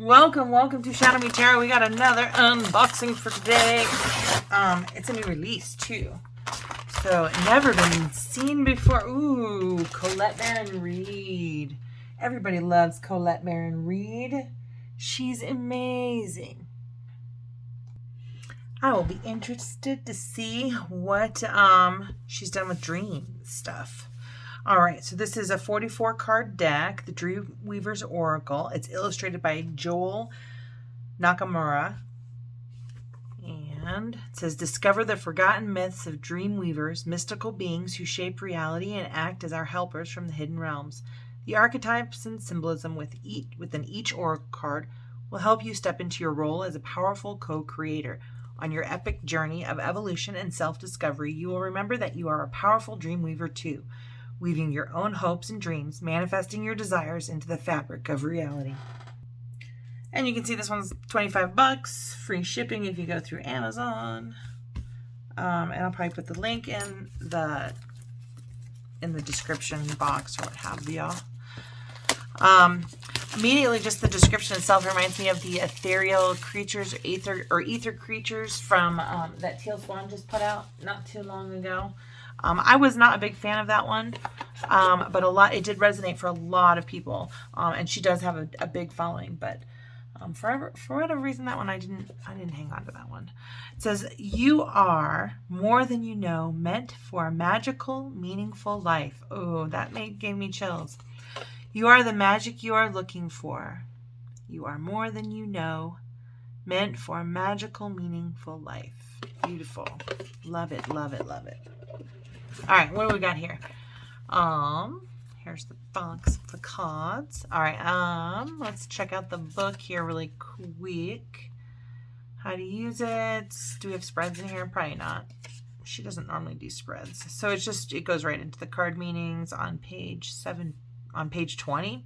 Welcome to ShadowMeTarot. We got another unboxing for today. It's a new release too, so never been seen before. Ooh, Colette Baron-Reid. Everybody loves Colette Baron-Reid. She's amazing. I will be interested to see what she's done with dream stuff. All right, so this is a 44 card deck, the Dreamweaver's Oracle. It's illustrated by Joel Nakamura. And it says, discover the forgotten myths of Dreamweavers, mystical beings who shape reality and act as our helpers from the hidden realms. The archetypes and symbolism within each Oracle card will help you step into your role as a powerful co-creator. On your epic journey of evolution and self-discovery, you will remember that you are a powerful Dreamweaver too, weaving your own hopes and dreams, manifesting your desires into the fabric of reality. And you can see this one's $25, free shipping if you go through Amazon. And I'll probably put the link in the description box or what have you. Immediately, just the description itself reminds me of the ethereal creatures, ether creatures from that Teal Swan just put out not too long ago. I was not a big fan of that one, but it did resonate for a lot of people, and she does have a big following. But for whatever reason, that one I didn't hang on to that one. It says, "You are more than you know, meant for a magical, meaningful life." Oh, that gave me chills. You are the magic you are looking for. You are more than you know, meant for a magical, meaningful life. Beautiful. Love it, love it, love it. All right, what do we got here? Here's the box of the cards. All right, let's check out the book here really quick. How to use it. Do we have spreads in here? Probably not. She doesn't normally do spreads. So it goes right into the card meanings on page 20.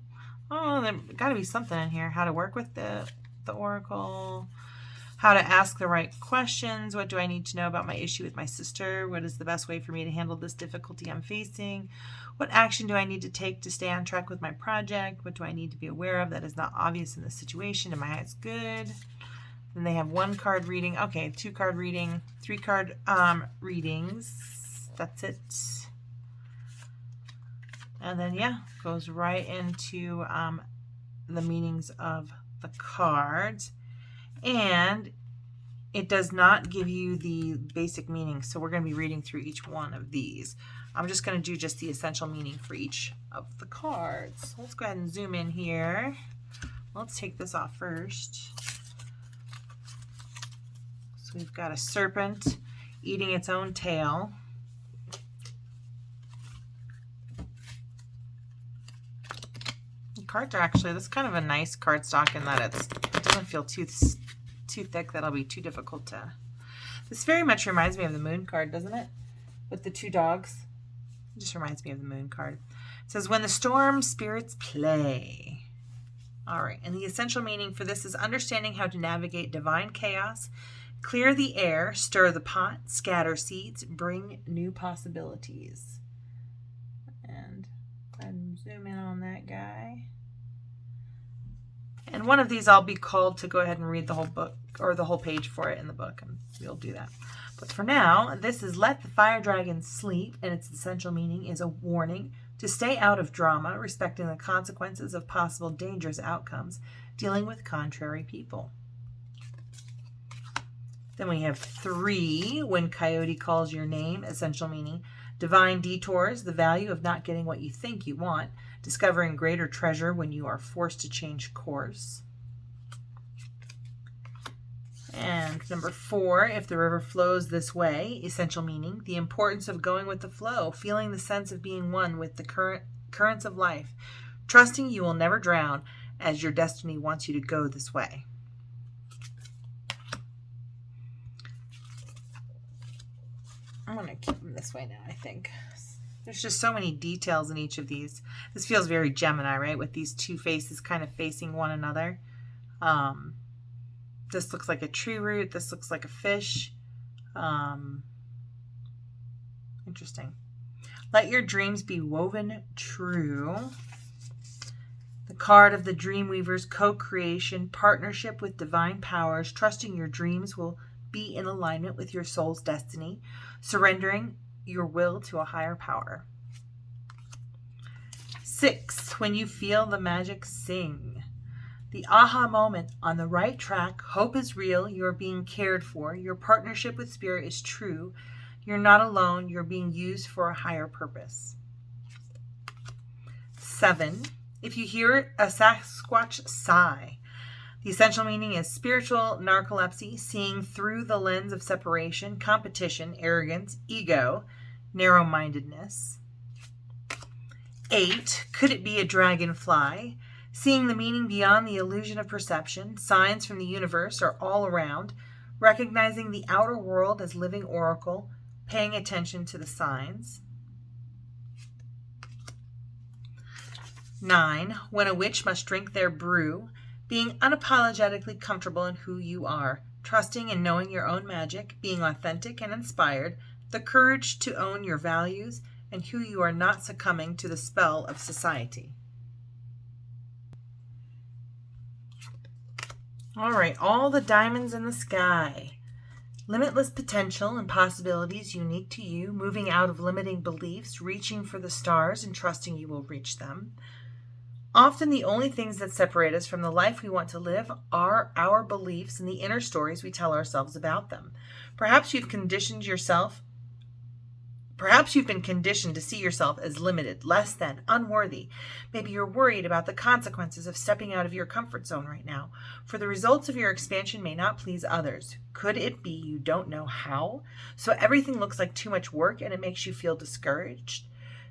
Oh, there got to be something in here. How to work with the Oracle. How to ask the right questions. What do I need to know about my issue with my sister? What is the best way for me to handle this difficulty I'm facing? What action do I need to take to stay on track with my project? What do I need to be aware of that is not obvious in this situation? Am I as good? Then they have 1 card reading. Okay, 2 card reading, 3 card readings. That's it. And then, yeah, goes right into the meanings of the cards. And it does not give you the basic meaning, so we're going to be reading through each one of these. I'm just going to do just the essential meaning for each of the cards. Let's go ahead and zoom in here. Let's take this off first. So we've got a serpent eating its own tail. The cards are actually, this is kind of a nice cardstock in that it doesn't feel too thick that'll be too difficult to. This very much reminds me of the moon card, doesn't it? With the 2 dogs. It just reminds me of the moon card. It says, when the storm spirits play. All right, and the essential meaning for this is understanding how to navigate divine chaos, clear the air, stir the pot, scatter seeds, bring new possibilities. And zoom in on that guy. And one of these I'll be called to go ahead and read the whole book or the whole page for it in the book, and we'll do that. But for now, this is Let the Fire Dragon Sleep, and its essential meaning is a warning to stay out of drama, respecting the consequences of possible dangerous outcomes, dealing with contrary people. Then we have 3, When Coyote Calls Your Name, essential meaning, divine detours, the value of not getting what you think you want, discovering greater treasure when you are forced to change course. And number 4, If the River Flows This Way, essential meaning, the importance of going with the flow, feeling the sense of being one with the currents of life, trusting you will never drown as your destiny wants you to go this way. I'm going to keep them this way now, I think. There's just so many details in each of these. This feels very Gemini, right? With these 2 faces kind of facing one another. This looks like a tree root. This looks like a fish. Interesting. Let your dreams be woven true. The card of the Dreamweaver's co-creation, partnership with divine powers, trusting your dreams will be in alignment with your soul's destiny, surrendering your will to a higher power. 6, when you feel the magic sing. The aha moment, on the right track, hope is real, you're being cared for, your partnership with spirit is true, you're not alone, you're being used for a higher purpose. 7, if you hear a Sasquatch sigh, the essential meaning is spiritual narcolepsy, seeing through the lens of separation, competition, arrogance, ego, narrow-mindedness. 8, could it be a dragonfly? Seeing the meaning beyond the illusion of perception, signs from the universe are all around, recognizing the outer world as living oracle, paying attention to the signs. 9, when a witch must drink their brew, being unapologetically comfortable in who you are, trusting and knowing your own magic, being authentic and inspired, the courage to own your values, and who you are, not succumbing to the spell of society. All right, all the diamonds in the sky. Limitless potential and possibilities unique to you, moving out of limiting beliefs, reaching for the stars and trusting you will reach them. Often the only things that separate us from the life we want to live are our beliefs and the inner stories we tell ourselves about them. Perhaps you've been conditioned to see yourself as limited, less than, unworthy. Maybe you're worried about the consequences of stepping out of your comfort zone right now, for the results of your expansion may not please others. Could it be you don't know how? So everything looks like too much work and it makes you feel discouraged?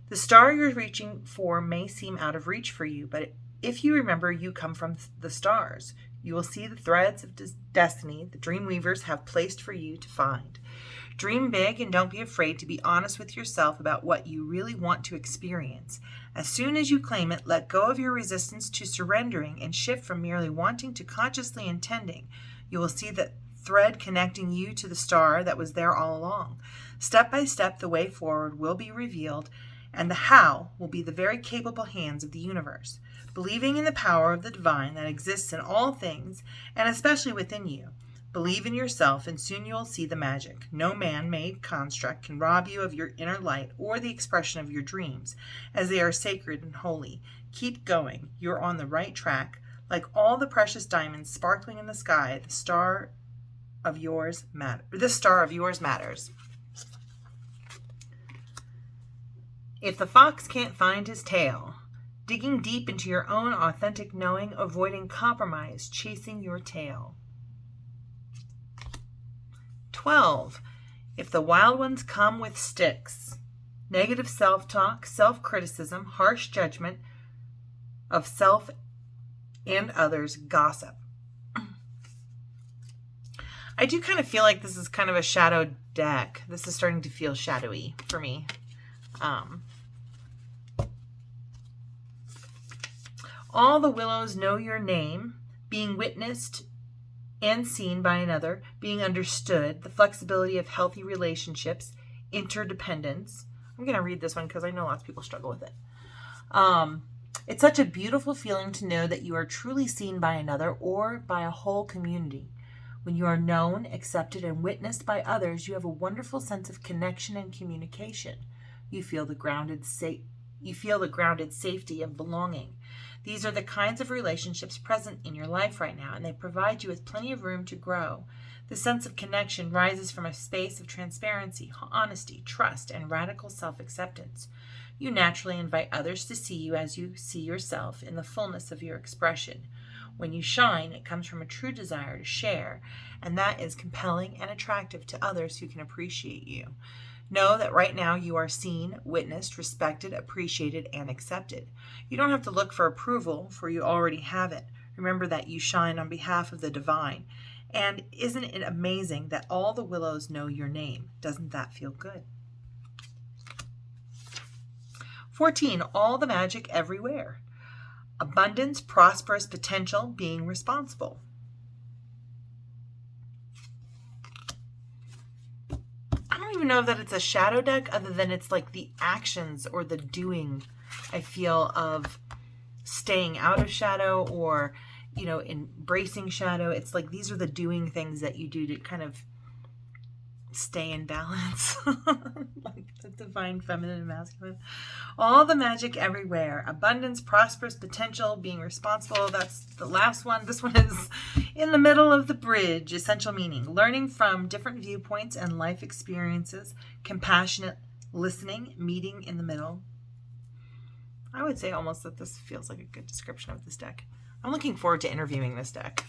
The star you're reaching for may seem out of reach for you, but if you remember you come from the stars, you will see the threads of destiny the Dreamweavers have placed for you to find. Dream big and don't be afraid to be honest with yourself about what you really want to experience. As soon as you claim it, let go of your resistance to surrendering and shift from merely wanting to consciously intending. You will see the thread connecting you to the star that was there all along. Step by step, the way forward will be revealed, and the how will be the very capable hands of the universe. Believing in the power of the divine that exists in all things, and especially within you. Believe in yourself, and soon you will see the magic. No man-made construct can rob you of your inner light or the expression of your dreams, as they are sacred and holy. Keep going. You're on the right track. Like all the precious diamonds sparkling in the sky, the star of yours matters. If the fox can't find his tail, digging deep into your own authentic knowing, avoiding compromise, chasing your tail. 12. If the wild ones come with sticks, negative self-talk, self-criticism, harsh judgment of self and others, gossip. I do kind of feel like this is kind of a shadow deck. This is starting to feel shadowy for me. All the willows know your name, being witnessed and seen by another, being understood, the flexibility of healthy relationships, interdependence. I'm going to read this one because I know lots of people struggle with it. It's such a beautiful feeling to know that you are truly seen by another or by a whole community. When you are known, accepted, and witnessed by others, you have a wonderful sense of connection and communication. You feel the grounded safety and belonging. These are the kinds of relationships present in your life right now, and they provide you with plenty of room to grow. The sense of connection rises from a space of transparency, honesty, trust, and radical self-acceptance. You naturally invite others to see you as you see yourself in the fullness of your expression. When you shine, it comes from a true desire to share, and that is compelling and attractive to others who can appreciate you. Know that right now you are seen, witnessed, respected, appreciated, and accepted. You don't have to look for approval, for you already have it. Remember that you shine on behalf of the divine. And isn't it amazing that all the willows know your name? Doesn't that feel good? 14. All the magic everywhere. Abundance, prosperous potential, being responsible. I don't even know that it's a shadow deck other than it's like the actions or the doing, I feel, of staying out of shadow or, you know, embracing shadow. It's like these are the doing things that you do to kind of stay in balance. Like the divine feminine and masculine. All the magic everywhere. Abundance, prosperous potential, being responsible. That's the last one. This one is in the middle of the bridge. Essential meaning. Learning from different viewpoints and life experiences. Compassionate listening. Meeting in the middle. I would say almost that this feels like a good description of this deck. I'm looking forward to interviewing this deck.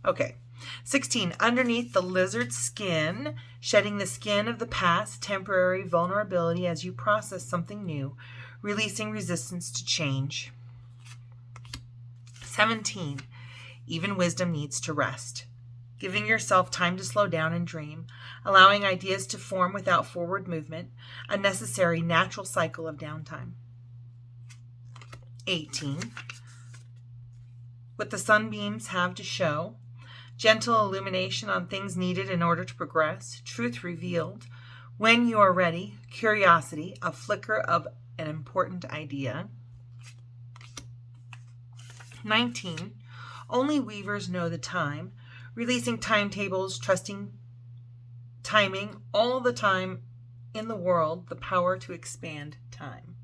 Okay. 16. Underneath the lizard skin, shedding the skin of the past, temporary vulnerability as you process something new, releasing resistance to change. 17. Even wisdom needs to rest. Giving yourself time to slow down and dream, allowing ideas to form without forward movement, a necessary natural cycle of downtime. 18. What the sunbeams have to show. Gentle illumination on things needed in order to progress. Truth revealed. When you are ready. Curiosity. A flicker of an important idea. 19. Only weavers know the time. Releasing timetables. Trusting timing. All the time in the world. The power to expand time.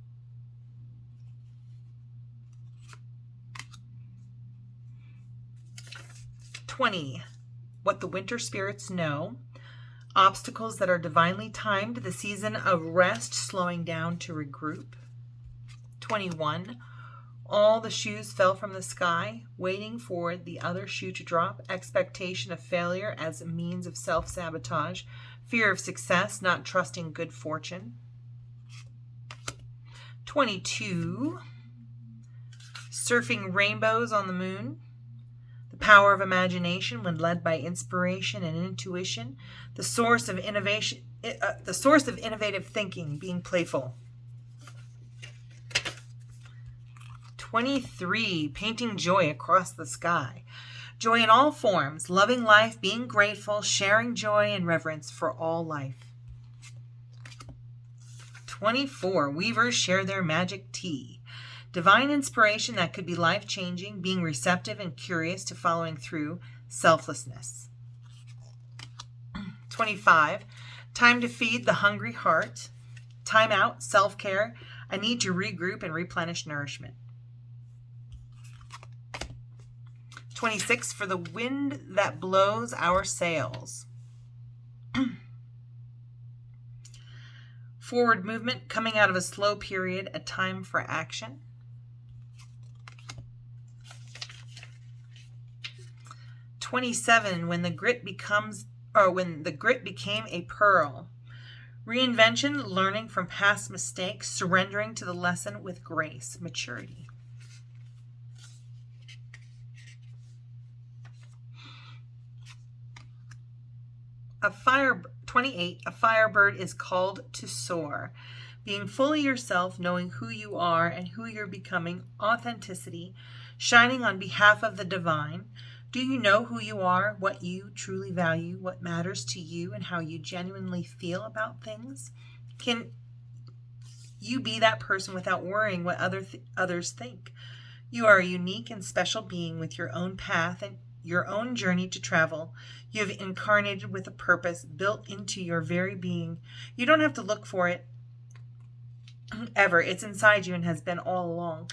20. What the winter spirits know. Obstacles that are divinely timed. The season of rest, slowing down to regroup. 21. All the shoes fell from the sky, waiting for the other shoe to drop. Expectation of failure as a means of self-sabotage. Fear of success, not trusting good fortune. 22. Surfing rainbows on the moon. The power of imagination when led by inspiration and intuition. The source of innovation, the source of innovative thinking, being playful. 23. Painting joy across the sky. Joy in all forms, loving life, being grateful, sharing joy and reverence for all life. 24. Weavers share their magic tea. Divine inspiration that could be life-changing, being receptive and curious to following through, selflessness. 25. Time to feed the hungry heart. Time out, self-care. I need to regroup and replenish nourishment. 26. For the wind that blows our sails. Forward movement, coming out of a slow period, a time for action. 27. When the grit became a pearl. Reinvention, learning from past mistakes, surrendering to the lesson with grace, maturity. 28. A firebird is called to soar. Being fully yourself, knowing who you are and who you're becoming, authenticity, shining on behalf of the divine. Do you know who you are, what you truly value, what matters to you, and how you genuinely feel about things? Can you be that person without worrying what others think? You are a unique and special being with your own path and your own journey to travel. You have incarnated with a purpose built into your very being. You don't have to look for it ever. It's inside you and has been all along.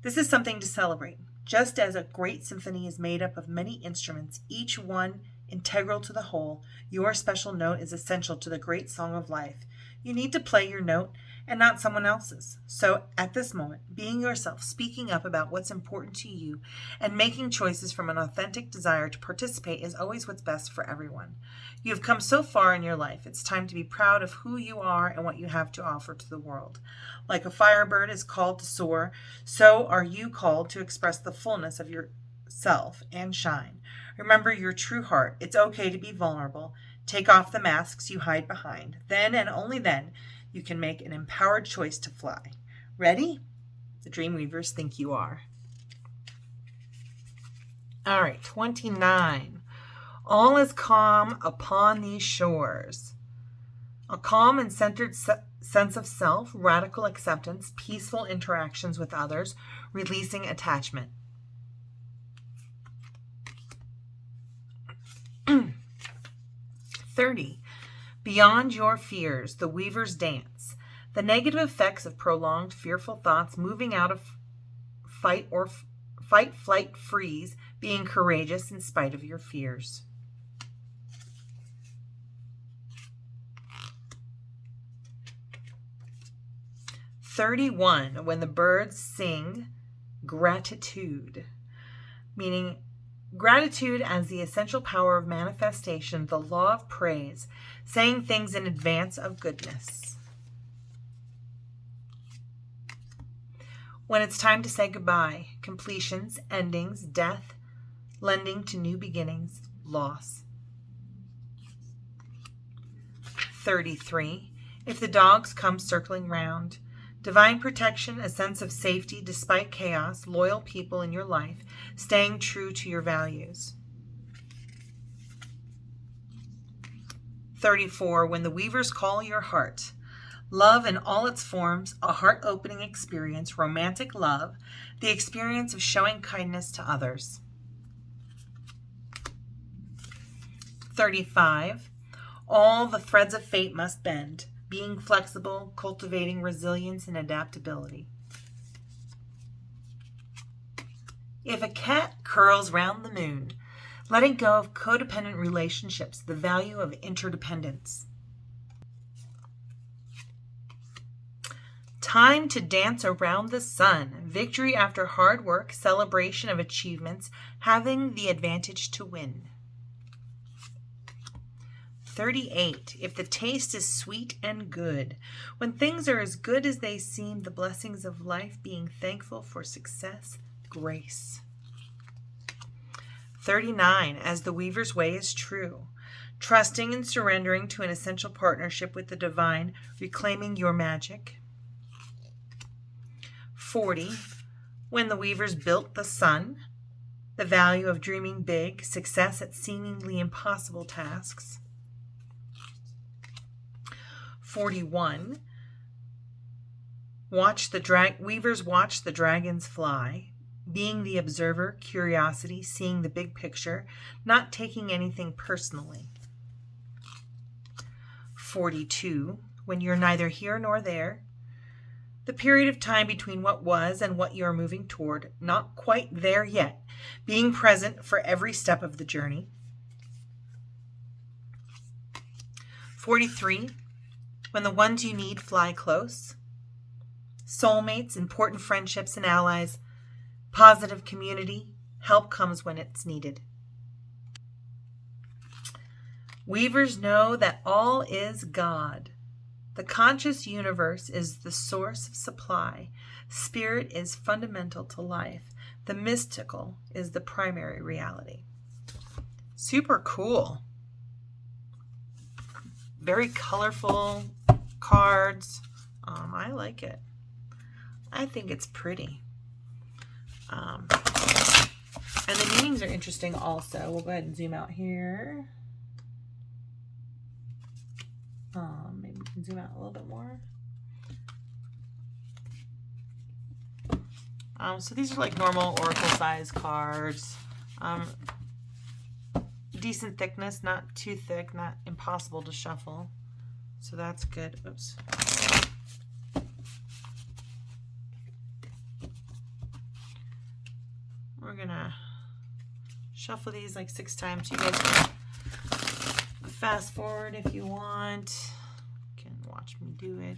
This is something to celebrate. Just as a great symphony is made up of many instruments, each one integral to the whole, your special note is essential to the great song of life. You need to play your note and not someone else's. So at this moment, being yourself, speaking up about what's important to you, and making choices from an authentic desire to participate is always what's best for everyone. You have come so far in your life. It's time to be proud of who you are and what you have to offer to the world. Like a firebird is called to soar, so are you called to express the fullness of yourself and shine. Remember your true heart. It's okay to be vulnerable. Take off the masks you hide behind. Then and only then, you can make an empowered choice to fly. Ready? The Dreamweavers think you are. All right, 29. All is calm upon these shores. A calm and centered sense of self, radical acceptance, peaceful interactions with others, releasing attachment. 30. Beyond your fears, the weaver's dance. The negative effects of prolonged fearful thoughts, moving out of fight, flight, freeze, being courageous in spite of your fears. 31. When the birds sing, gratitude, meaning gratitude as the essential power of manifestation, the law of praise, saying things in advance of goodness. When it's time to say goodbye, completions, endings, death, lending to new beginnings, loss. 33. If the dogs come circling round, divine protection, a sense of safety despite chaos, loyal people in your life, staying true to your values. 34. When the weavers call your heart, love in all its forms, a heart-opening experience, romantic love, the experience of showing kindness to others. 35. All the threads of fate must bend, being flexible, cultivating resilience and adaptability. If a cat curls round the moon, letting go of codependent relationships, the value of interdependence. Time to dance around the sun, victory after hard work, celebration of achievements, having the advantage to win. 38. If the taste is sweet and good, when things are as good as they seem, the blessings of life, being thankful for success, grace. 39. As the weaver's way is true, trusting and surrendering to an essential partnership with the divine, reclaiming your magic. 40. When the weavers built the sun, the value of dreaming big, success at seemingly impossible tasks. 41. Weavers watch the dragons fly, being the observer, curiosity, seeing the big picture, not taking anything personally. 42. When you're neither here nor there, the period of time between what was and what you're moving toward, not quite there yet, being present for every step of the journey. 43. When the ones you need fly close, soulmates, important friendships and allies, positive community, help comes when it's needed. Weavers know that all is God. The conscious universe is the source of supply. Spirit is fundamental to life. The mystical is the primary reality. Super cool. Very colorful cards. I like it. I think it's pretty. And the meanings are interesting also. We'll go ahead and zoom out here. Maybe we can zoom out a little bit more. So these are like normal oracle size cards. Decent thickness, not too thick, not impossible to shuffle. So that's good. Oops. We're gonna shuffle these like 6 times. You guys can fast forward if you want. You can watch me do it.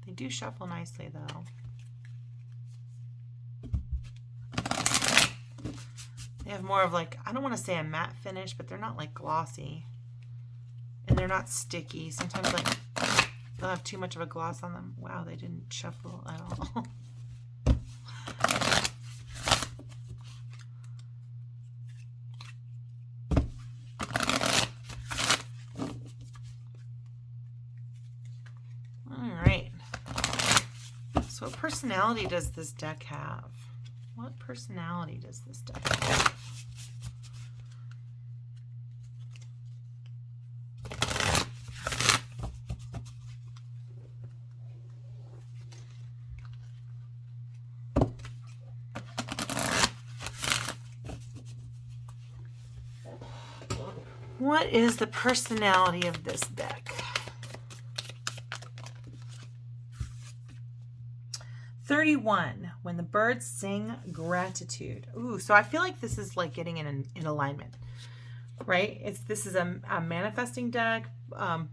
They do shuffle nicely though. They have more of like, I don't want to say a matte finish, but they're not like glossy. And they're not sticky. Sometimes like they'll have too much of a gloss on them. Wow, they didn't shuffle at all. All right. So what personality does this deck have? What personality does this deck have? What is the personality of this deck? 31, when the birds sing gratitude. Ooh, so I feel like this is like getting in alignment, right? This is a manifesting deck,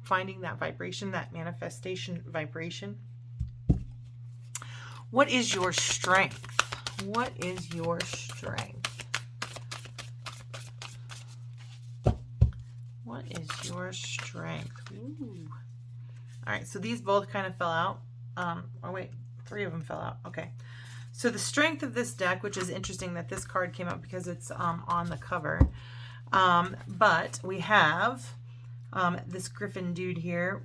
finding that vibration, that manifestation vibration. What is your strength? What is your strength? What is your strength? Ooh. All right, so these both kind of fell out. Oh wait, 3 of them fell out. Okay. So the strength of this deck, which is interesting that this card came up because it's on the cover. But we have this Griffin dude here,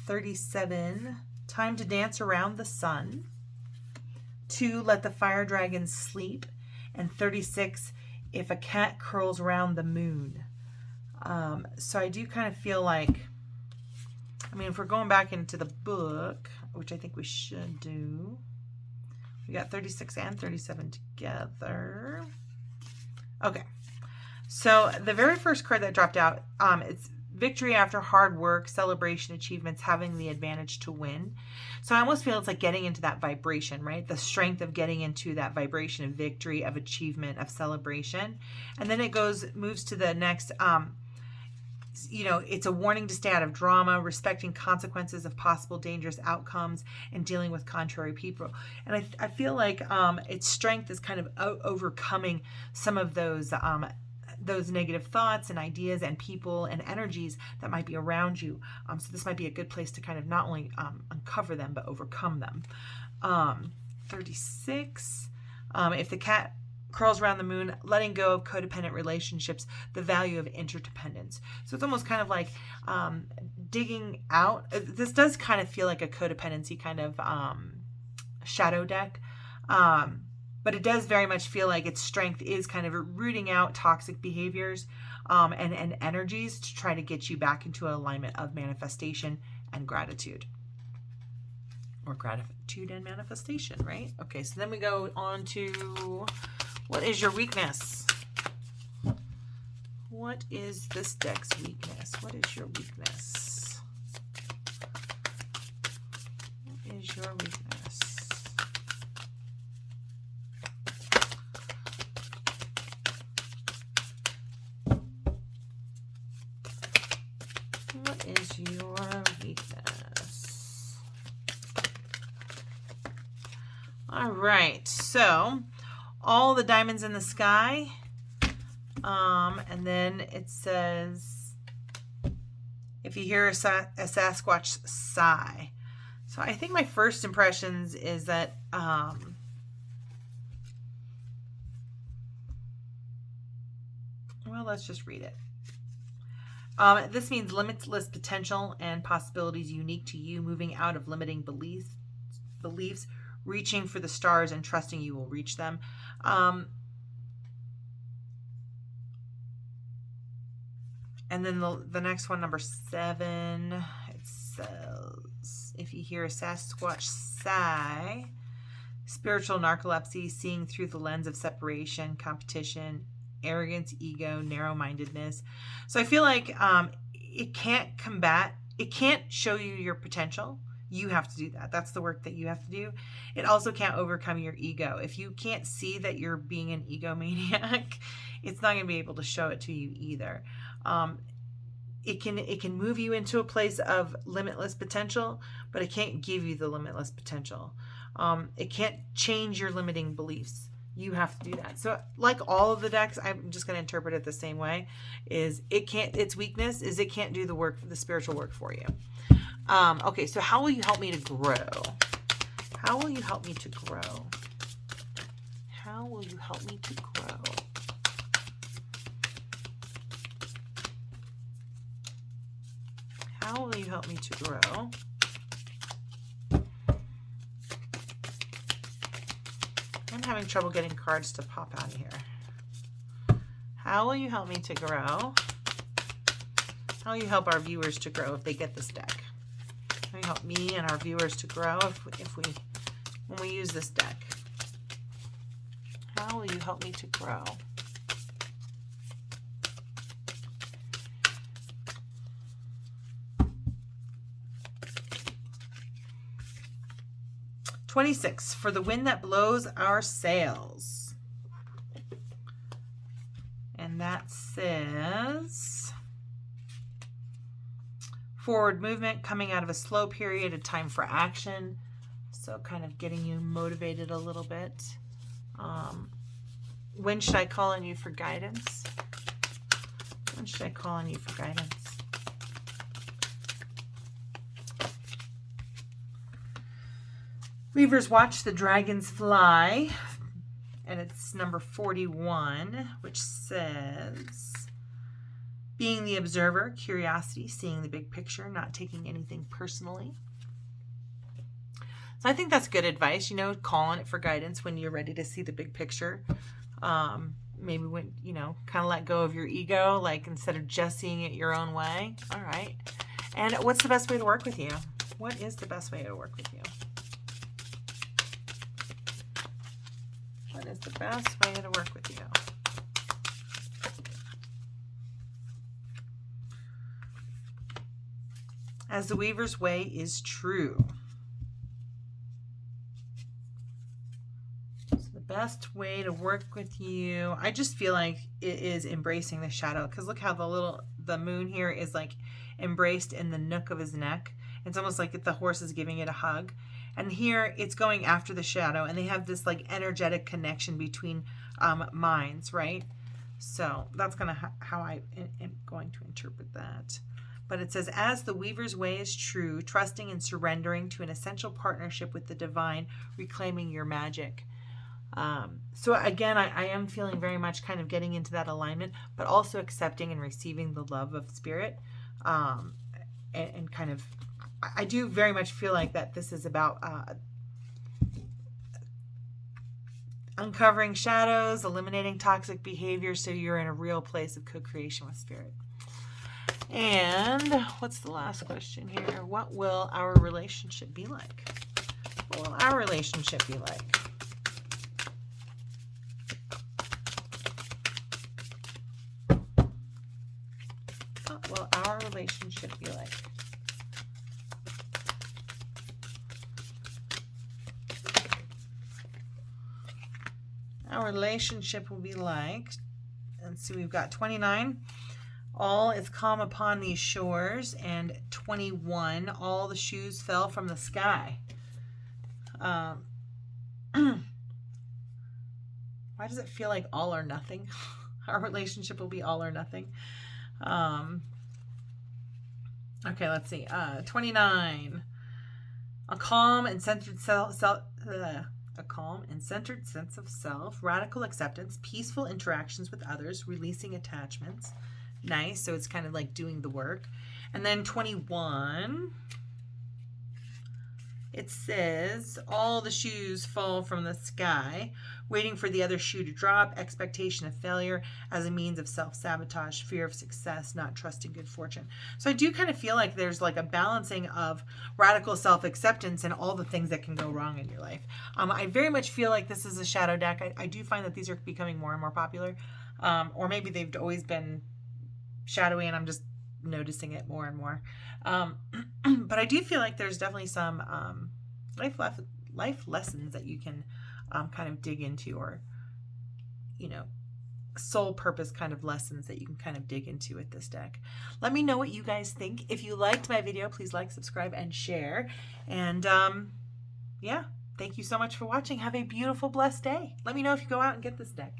37, time to dance around the sun. 2, let the fire dragon sleep. And 36, if a cat curls around the moon. So I do kind of feel like, I mean, if we're going back into the book, which I think we should do, we got 36 and 37 together. Okay. So the very first card that dropped out, it's victory after hard work, celebration, achievements, having the advantage to win. So I almost feel it's like getting into that vibration, right? The strength of getting into that vibration of victory, of achievement, of celebration. And then it moves to the next, you know, it's a warning to stay out of drama, respecting consequences of possible dangerous outcomes, and dealing with contrary people. And I feel like its strength is kind of overcoming some of those negative thoughts and ideas and people and energies that might be around you. So this might be a good place to kind of not only uncover them, but overcome them. 36, if the cat curls around the moon, letting go of codependent relationships, the value of interdependence. So it's almost kind of like digging out. This does kind of feel like a codependency kind of shadow deck. But it does very much feel like its strength is kind of rooting out toxic behaviors and energies to try to get you back into alignment of manifestation and gratitude. Or gratitude and manifestation, right? Okay, so then we go on to, what is your weakness? What is this deck's weakness? What is your weakness? What is your weakness? What is your weakness? All right, so all the diamonds in the sky, and then it says, if you hear a Sasquatch sigh. So I think my first impressions is that well, let's just read it. This means limitless potential and possibilities unique to you, moving out of limiting beliefs, reaching for the stars and trusting you will reach them. And then the next one, number 7, it says, if you hear a Sasquatch sigh, spiritual narcolepsy, seeing through the lens of separation, competition, arrogance, ego, narrow-mindedness. So I feel like it can't show you your potential. You have to do that. That's the work that you have to do. It also can't overcome your ego. If you can't see that you're being an egomaniac, it's not going to be able to show it to you either. It can move you into a place of limitless potential, but it can't give you the limitless potential. It can't change your limiting beliefs. You have to do that. So like all of the decks, I'm just going to interpret it the same way, is its weakness is it can't do the work, the spiritual work for you. Okay, so how will you help me to grow? How will you help me to grow? How will you help me to grow? How will you help me to grow? I'm having trouble getting cards to pop out of here. How will you help me to grow? How will you help our viewers to grow if they get this deck? How will you help me and our viewers to grow when we use this deck? How will you help me to grow? 26, for the wind that blows our sails. And that says, forward movement, coming out of a slow period, a time for action. So kind of getting you motivated a little bit. When should I call on you for guidance? When should I call on you for guidance? Weavers, watch the dragons fly. And it's number 41, which says, being the observer, curiosity, seeing the big picture, not taking anything personally. So I think that's good advice, you know, call on it for guidance when you're ready to see the big picture. Maybe when, you know, kind of let go of your ego, like instead of just seeing it your own way. All right. And what's the best way to work with you? What is the best way to work with you? What is the best way to work with you? As the weaver's way is true. So the best way to work with you, I just feel like it is embracing the shadow, because look how the moon here is like embraced in the nook of his neck. It's almost like the horse is giving it a hug. And here it's going after the shadow, and they have this like energetic connection between minds, right? So that's kind of how I am going to interpret that. But it says, as the weaver's way is true, trusting and surrendering to an essential partnership with the divine, reclaiming your magic. So again, I am feeling very much kind of getting into that alignment, but also accepting and receiving the love of spirit, and kind of, I do very much feel like that this is about uncovering shadows, eliminating toxic behavior, so you're in a real place of co-creation with spirit. And what's the last question here? What will our relationship be like? What will our relationship be like? What will our relationship be like? Our relationship will be like, let's see, we've got 29. All is calm upon these shores, and 21, all the shoes fell from the sky. Why does it feel like all or nothing? Our relationship will be all or nothing. Okay, let's see. 29, a calm and centered a calm and centered sense of self, radical acceptance, peaceful interactions with others, releasing attachments. Nice. So it's kind of like doing the work. And then 21, it says, all the shoes fall from the sky, waiting for the other shoe to drop, expectation of failure as a means of self-sabotage, fear of success, not trusting good fortune. So I do kind of feel like there's like a balancing of radical self-acceptance and all the things that can go wrong in your life. I very much feel like this is a shadow deck. I do find that these are becoming more and more popular. Or maybe they've always been shadowy and I'm just noticing it more and more. But I do feel like there's definitely some life lessons that you can kind of dig into, or, you know, soul purpose kind of lessons that you can kind of dig into with this deck. Let me know what you guys think. If you liked my video, please like, subscribe, and share. And yeah, thank you so much for watching. Have a beautiful, blessed day. Let me know if you go out and get this deck.